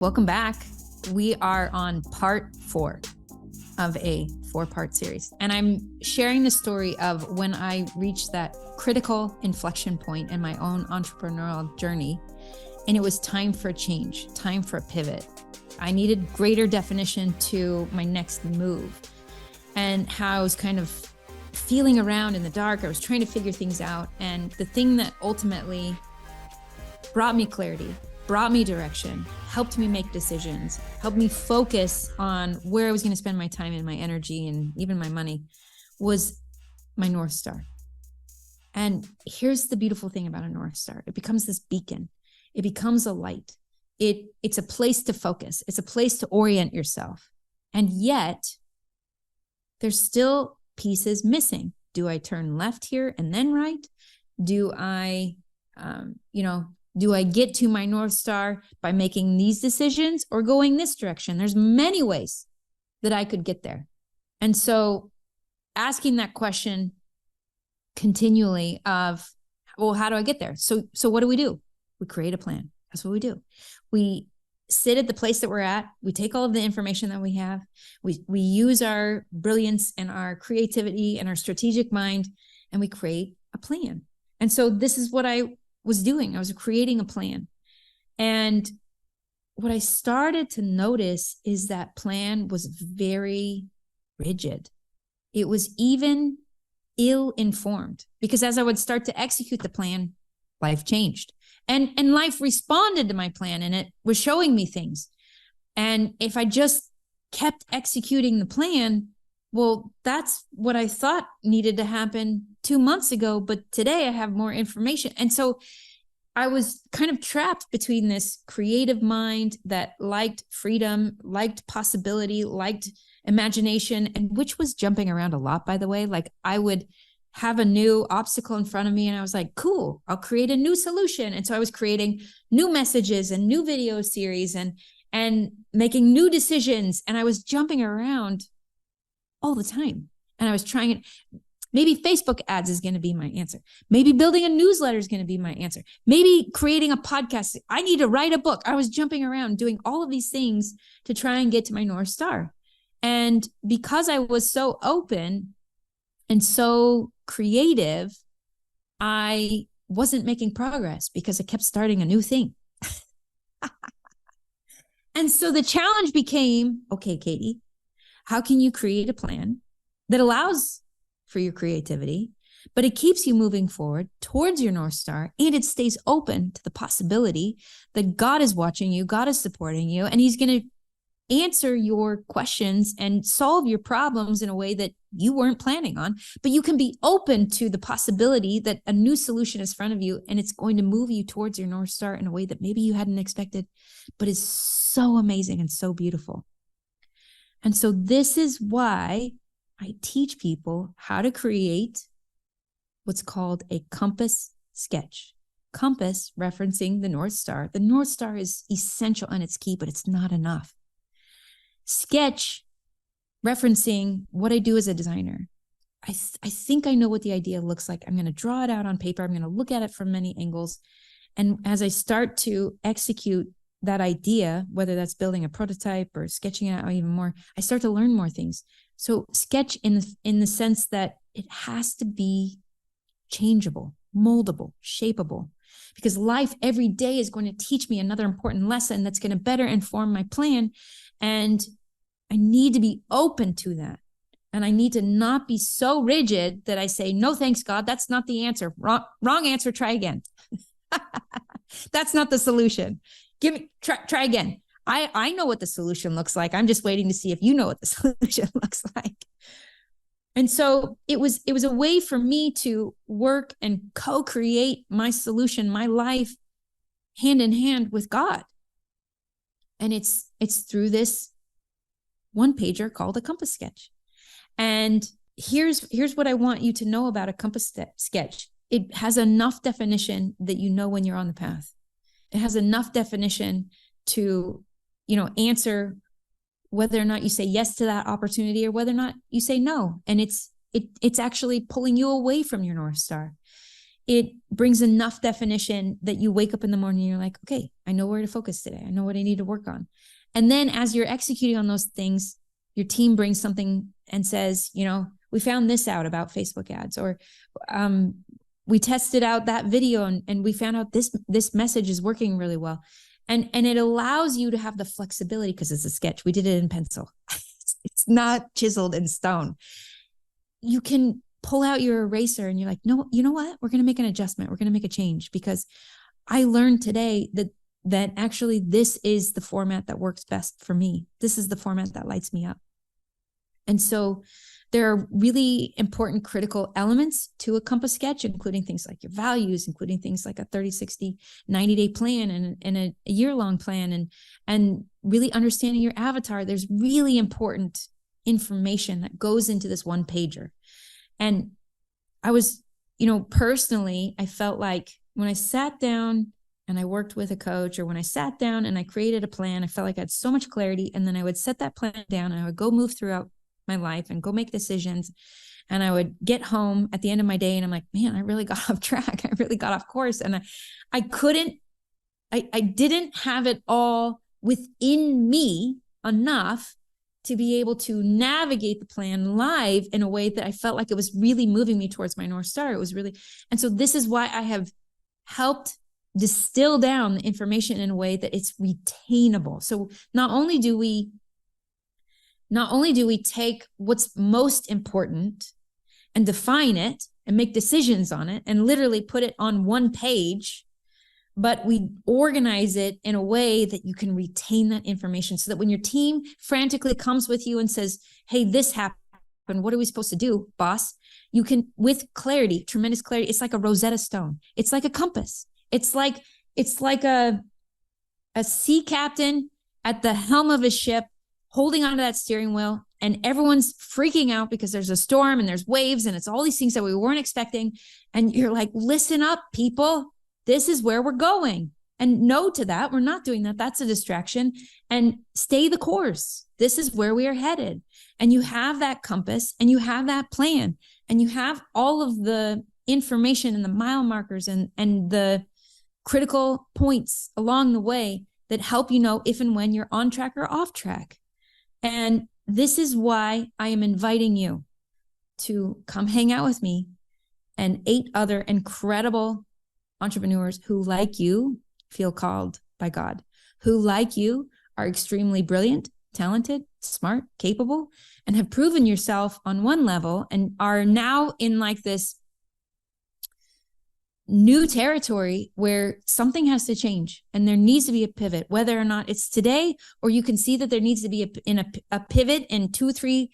Welcome back. We are on part 4 of a 4-part series. And I'm sharing the story of when I reached that critical inflection point in my own entrepreneurial journey. And it was time for a change, time for a pivot. I needed greater definition to my next move and how I was kind of feeling around in the dark. I was trying to figure things out. And the thing that ultimately brought me clarity, brought me direction, helped me make decisions, helped me focus on where I was going to spend my time and my energy and even my money was my North Star. And here's the beautiful thing about a North Star. It becomes this beacon. It becomes a light. It's a place to focus. It's a place to orient yourself. And yet there's still pieces missing. Do I turn left here and then right? Do I, do I get to my North Star by making these decisions or going this direction? There's many ways that I could get there. And so asking that question continually of, well, how do I get there? So what do? We create a plan. That's what we do. We sit at the place that we're at. We take all of the information that we have. We use our brilliance and our creativity and our strategic mind, and we create a plan. And so this is what I was doing. I was creating a plan. And what I started to notice is that plan was very rigid. It was even ill-informed, because as I would start to execute the plan, life changed. And life responded to my plan, and it was showing me things. And if I just kept executing the plan, well, that's what I thought needed to happen 2 months ago, but today I have more information. And so I was kind of trapped between this creative mind that liked freedom, liked possibility, liked imagination, and which was jumping around a lot, by the way. Like I would have a new obstacle in front of me and I was like, cool, I'll create a new solution. And so I was creating new messages and new video series and making new decisions. And I was jumping around all the time. And I was trying it. Maybe Facebook ads is going to be my answer. Maybe building a newsletter is going to be my answer. Maybe creating a podcast. I need to write a book. I was jumping around doing all of these things to try and get to my North Star. And because I was so open and so creative, I wasn't making progress because I kept starting a new thing. And so the challenge became, okay, Katie, how can you create a plan that allows for your creativity, but it keeps you moving forward towards your North Star, and it stays open to the possibility that God is watching you, God is supporting you, and he's going to answer your questions and solve your problems in a way that you weren't planning on, but you can be open to the possibility that a new solution is in front of you and it's going to move you towards your North Star in a way that maybe you hadn't expected, but is so amazing and so beautiful. And so this is why I teach people how to create what's called a compass sketch. Compass referencing the North Star. The North Star is essential and it's key, but it's not enough. Sketch referencing what I do as a designer. I think I know what the idea looks like. I'm going to draw it out on paper. I'm going to look at it from many angles. And as I start to execute that idea, whether that's building a prototype or sketching it out even more, I start to learn more things. So sketch in the sense that it has to be changeable, moldable, shapeable, because life every day is going to teach me another important lesson that's going to better inform my plan. And I need to be open to that. And I need to not be so rigid that I say, no, thanks, God. That's not the answer. Wrong answer. Try again. That's not the solution. Try again. I know what the solution looks like. I'm just waiting to see if you know what the solution looks like. And so it was a way for me to work and co-create my solution, my life, hand in hand with God. And it's through this one pager called a compass sketch. And here's what I want you to know about a compass sketch. It has enough definition that you know when you're on the path. It has enough definition to, answer whether or not you say yes to that opportunity or whether or not you say no. And it's actually pulling you away from your North Star. it brings enough definition that you wake up in the morning and you're like, okay, I know where to focus today. I know what I need to work on. And then as you're executing on those things, your team brings something and says, we found this out about Facebook ads, or we tested out that video and we found out this message is working really well. And it allows you to have the flexibility, because it's a sketch. We did it in pencil. It's not chiseled in stone. You can pull out your eraser and you're like, no, you know what? We're going to make an adjustment. We're going to make a change, because I learned today that actually this is the format that works best for me. This is the format that lights me up. And so there are really important critical elements to a compass sketch, including things like your values, including things like a 30, 60, 90-day plan and a year-long plan, and really understanding your avatar. There's really important information that goes into this one pager. And I was, personally, I felt like when I sat down and I worked with a coach, or when I sat down and I created a plan, I felt like I had so much clarity. And then I would set that plan down and I would go move throughout my life and go make decisions. And I would get home at the end of my day and I'm like, man, I really got off track. I really got off course. And I didn't have it all within me enough to be able to navigate the plan live in a way that I felt like it was really moving me towards my North Star. It was really, and so this is why I have helped distill down the information in a way that it's retainable. So not only do we take what's most important and define it and make decisions on it and literally put it on one page, but we organize it in a way that you can retain that information, so that when your team frantically comes with you and says, hey, this happened, what are we supposed to do, boss? You can, with clarity, tremendous clarity. It's like a Rosetta Stone. It's like a compass. It's like a sea captain at the helm of a ship holding onto that steering wheel, and everyone's freaking out because there's a storm and there's waves and it's all these things that we weren't expecting. And you're like, listen up, people. This is where we're going. And no to that. We're not doing that. That's a distraction. And stay the course. This is where we are headed. And you have that compass and you have that plan and you have all of the information and the mile markers and the critical points along the way that help you know if and when you're on track or off track. And this is why I am inviting you to come hang out with me and 8 other incredible entrepreneurs who, like you, feel called by God, who, like you, are extremely brilliant, talented, smart, capable, and have proven yourself on one level and are now in like this new territory where something has to change and there needs to be a pivot, whether or not it's today, or you can see that there needs to be a pivot in 2-3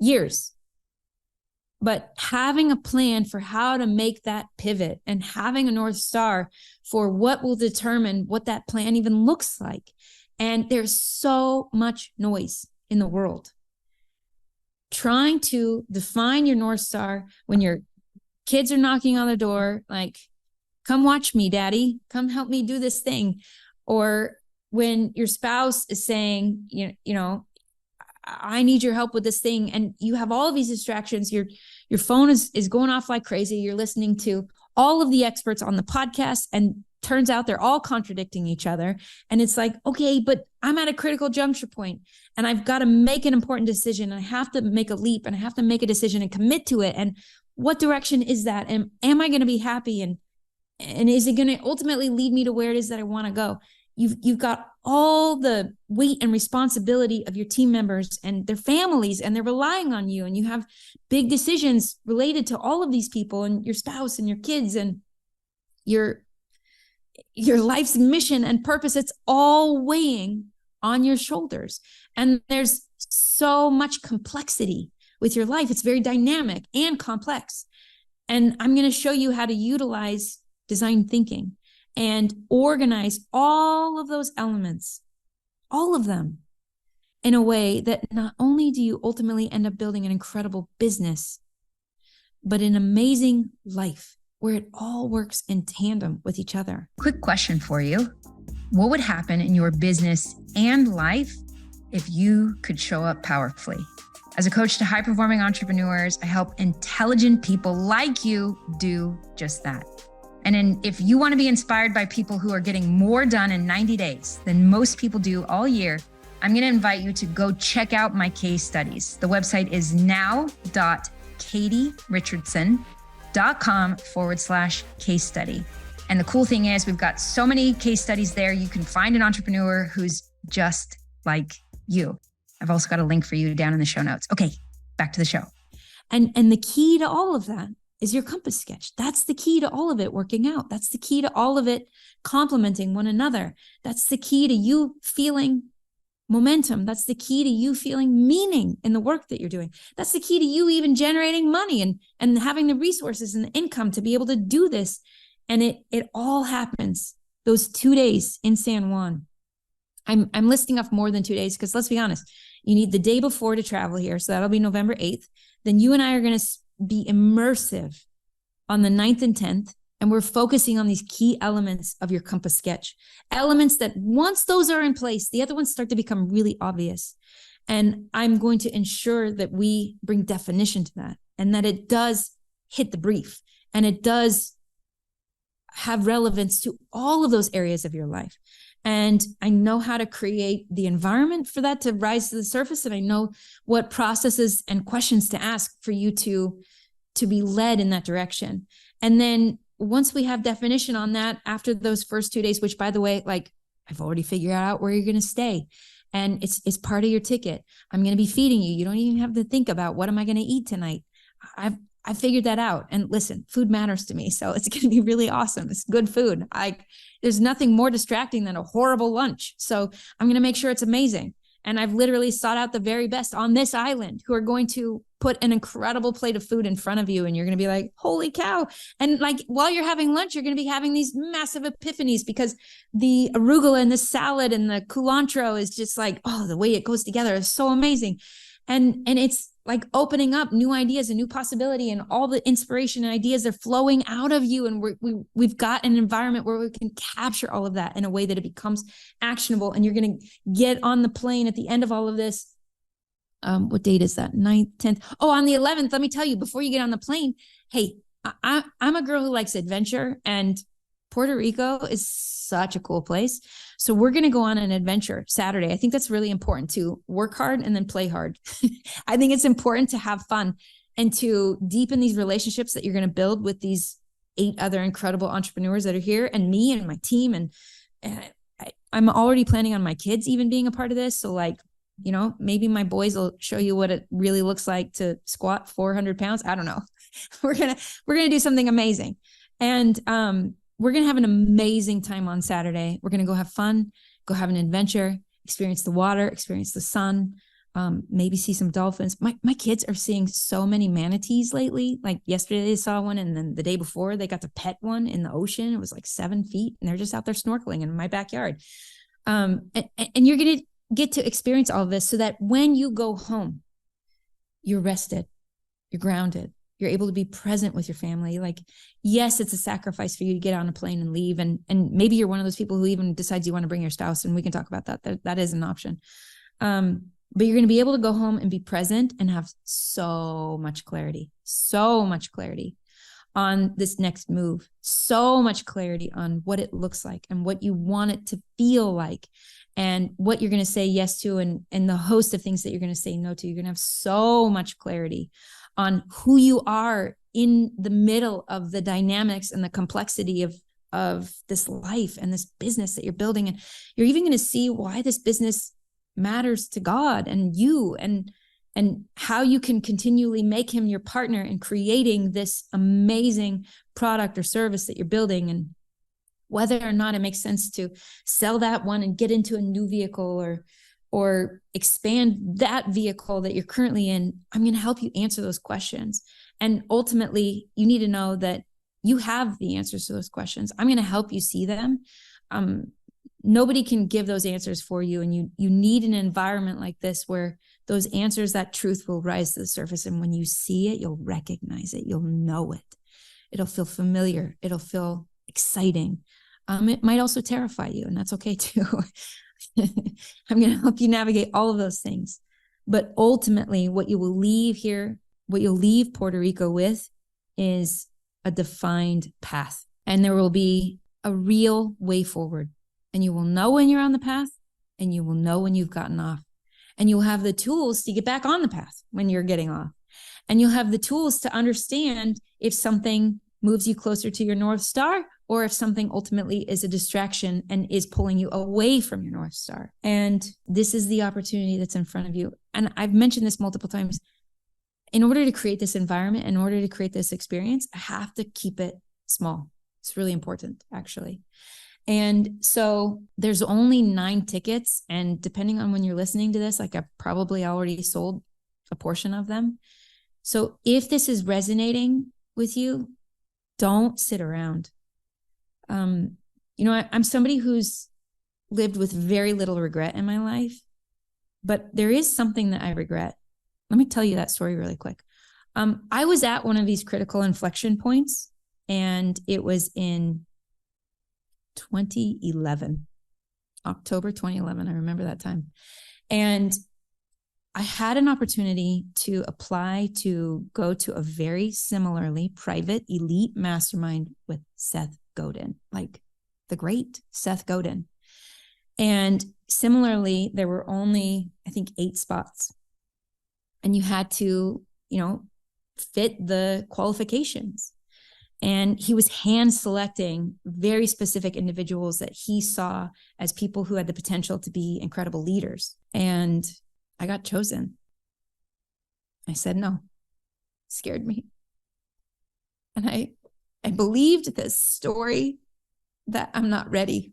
years. But having a plan for how to make that pivot and having a North Star for what will determine what that plan even looks like. And there's so much noise in the world. Trying to define your North Star when your kids are knocking on the door, like, come watch me, daddy, come help me do this thing. Or when your spouse is saying, you know, I need your help with this thing. And you have all of these distractions. Your phone is going off like crazy. You're listening to all of the experts on the podcast, and turns out they're all contradicting each other. And it's like, okay, but I'm at a critical juncture point and I've got to make an important decision. I have to make a leap and I have to make a decision and commit to it. And what direction is that? And am I going to be happy? And is it going to ultimately lead me to where it is that I want to go? You've got all the weight and responsibility of your team members and their families, and they're relying on you. And you have big decisions related to all of these people and your spouse and your kids and your life's mission and purpose. It's all weighing on your shoulders. And there's so much complexity with your life. It's very dynamic and complex. And I'm going to show you how to utilize design thinking and organize all of those elements, all of them, in a way that not only do you ultimately end up building an incredible business, but an amazing life where it all works in tandem with each other. Quick question for you. What would happen in your business and life if you could show up powerfully? As a coach to high-performing entrepreneurs, I help intelligent people like you do just that. If you want to be inspired by people who are getting more done in 90 days than most people do all year, I'm going to invite you to go check out my case studies. The website is now.katierichdson.com/case study. And the cool thing is we've got so many case studies there. You can find an entrepreneur who's just like you. I've also got a link for you down in the show notes. Okay, back to the show. And the key to all of that is your compass sketch. That's the key to all of it working out. That's the key to all of it complementing one another. That's the key to you feeling momentum. That's the key to you feeling meaning in the work that you're doing. That's the key to you even generating money and having the resources and the income to be able to do this. And it all happens those 2 days in San Juan. I'm listing off more than 2 days because let's be honest, you need the day before to travel here. So that'll be November 8th. Then you and I are going to be immersive on the 9th and 10th. And we're focusing on these key elements of your compass sketch, elements that once those are in place, the other ones start to become really obvious. And I'm going to ensure that we bring definition to that and that it does hit the brief and it does have relevance to all of those areas of your life. And I know how to create the environment for that to rise to the surface. And I know what processes and questions to ask for you to be led in that direction. And then once we have definition on that after those first 2 days, which by the way, like I've already figured out where you're going to stay and it's part of your ticket. I'm going to be feeding you. You don't even have to think about what am I going to eat tonight. I figured that out. And listen, food matters to me. So it's going to be really awesome. It's good food. There's nothing more distracting than a horrible lunch. So I'm going to make sure it's amazing. And I've literally sought out the very best on this island who are going to put an incredible plate of food in front of you. And you're going to be like, holy cow. And like, while you're having lunch, you're going to be having these massive epiphanies because the arugula and the salad and the culantro is just like, oh, the way it goes together is so amazing. And it's like opening up new ideas and new possibility and all the inspiration and ideas are flowing out of you. And we've got an environment where we can capture all of that in a way that it becomes actionable. And you're going to get on the plane at the end of all of this. What date is that? 9th, 10th. Oh, on the 11th, let me tell you before you get on the plane, hey, I'm a girl who likes adventure and Puerto Rico is such a cool place. So we're going to go on an adventure Saturday. I think that's really important to work hard and then play hard. I think it's important to have fun and to deepen these relationships that you're going to build with these 8 other incredible entrepreneurs that are here and me and my team. And I'm already planning on my kids even being a part of this. So like, you know, maybe my boys will show you what it really looks like to squat 400 pounds. I don't know. We're going to do something amazing. And, we're going to have an amazing time on Saturday. We're going to go have fun, go have an adventure, experience the water, experience the sun, maybe see some dolphins. My kids are seeing so many manatees lately. Like yesterday they saw one and then the day before they got to pet one in the ocean. It was like 7 feet and they're just out there snorkeling in my backyard. And you're going to get to experience all of this so that when you go home, you're rested, you're grounded. You're able to be present with your family. Like, yes, it's a sacrifice for you to get on a plane and leave. And maybe you're one of those people who even decides you want to bring your spouse and we can talk about that. That is an option. But you're going to be able to go home and be present and have so much clarity on this next move, so much clarity on what it looks like and what you want it to feel like and what you're going to say yes to and the host of things that you're going to say no to. You're going to have so much clarity on who you are in the middle of the dynamics and the complexity of this life and this business that you're building. And you're even going to see why this business matters to God and you and how you can continually make him your partner in creating this amazing product or service that you're building, and whether or not it makes sense to sell that one and get into a new vehicle or expand that vehicle that you're currently in. I'm going to help you answer those questions. And ultimately, you need to know that you have the answers to those questions. I'm going to help you see them. Nobody can give those answers for you. And you need an environment like this where those answers, that truth will rise to the surface. And when you see it, you'll recognize it. You'll know it. It'll feel familiar. It'll feel exciting. It might also terrify you, and that's okay too. I'm going to help you navigate all of those things. But ultimately, what you will leave here, what you'll leave Puerto Rico with is a defined path and there will be a real way forward. And you will know when you're on the path, and you will know when you've gotten off. And you'll have the tools to get back on the path when you're getting off. And you'll have the tools to understand if something moves you closer to your North Star, or if something ultimately is a distraction and is pulling you away from your North Star. And this is the opportunity that's in front of you. And I've mentioned this multiple times. In order to create this environment, in order to create this experience, I have to keep it small. It's really important, actually. And so there's only 9 tickets. And depending on when you're listening to this, like I probably already sold a portion of them. So if this is resonating with you, don't sit around. I'm somebody who's lived with very little regret in my life, but there is something that I regret. Let me tell you that story really quick. I was at one of these critical inflection points, and it was in 2011, October 2011. I remember that time. And I had an opportunity to apply to go to a very similarly private elite mastermind with Seth Godin, like the great Seth Godin. And similarly, there were only, I think, 8 spots. And you had to, fit the qualifications. And he was hand selecting very specific individuals that he saw as people who had the potential to be incredible leaders. And I got chosen. I said no. It scared me. And I believed this story that I'm not ready.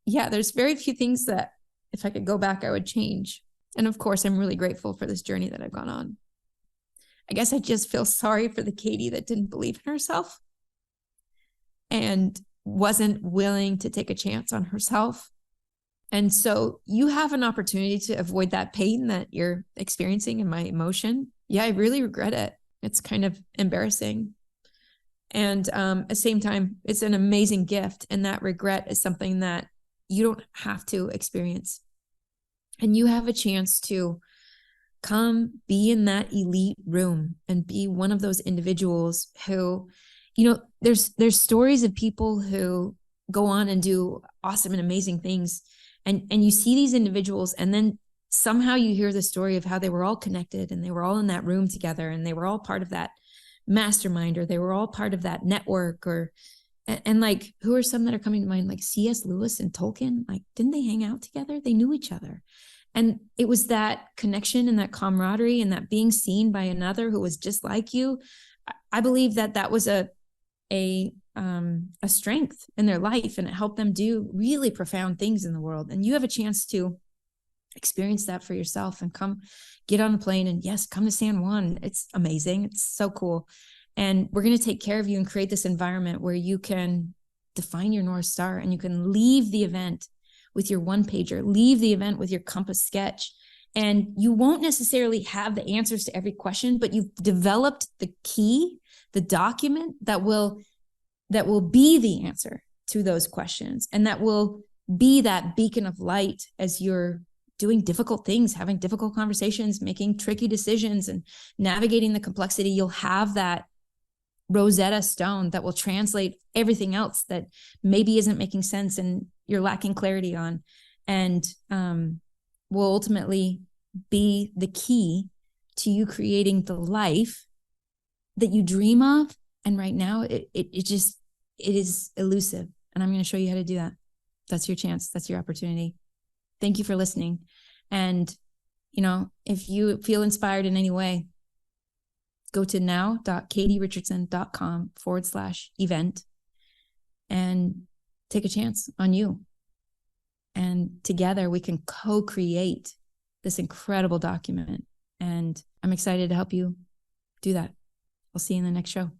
Yeah, there's very few things that if I could go back, I would change. And of course, I'm really grateful for this journey that I've gone on. I guess I just feel sorry for the Katie that didn't believe in herself and wasn't willing to take a chance on herself. And so you have an opportunity to avoid that pain that you're experiencing in my emotion. Yeah, I really regret it. It's kind of embarrassing. And at the same time, it's an amazing gift. And that regret is something that you don't have to experience. And you have a chance to come be in that elite room and be one of those individuals who, there's stories of people who go on and do awesome and amazing things. And you see these individuals, and then somehow you hear the story of how they were all connected and they were all in that room together and they were all part of that mastermind, or they were all part of that network, and like, who are some that are coming to mind? Like C.S. Lewis and Tolkien, like, didn't they hang out together? They knew each other. And it was that connection and that camaraderie and that being seen by another who was just like you. I believe that was a strength in their life, and it helped them do really profound things in the world. And you have a chance to experience that for yourself and come get on a plane and come to San Juan. It's amazing. It's so cool. And we're going to take care of you and create this environment where you can define your North Star, and you can leave the event with your 1-pager, leave the event with your compass sketch. And you won't necessarily have the answers to every question, but you've developed the key, the document that will be the answer to those questions. And that will be that beacon of light as you're doing difficult things, having difficult conversations, making tricky decisions, and navigating the complexity. You'll have that Rosetta Stone that will translate everything else that maybe isn't making sense and you're lacking clarity on, and will ultimately be the key to you creating the life that you dream of. And right now it is elusive, and I'm going to show you how to do that. That's your chance. That's your opportunity. Thank you for listening. And if you feel inspired in any way, go to now.katierichdson.com/event and take a chance on you. And together we can co-create this incredible document. And I'm excited to help you do that. I'll see you in the next show.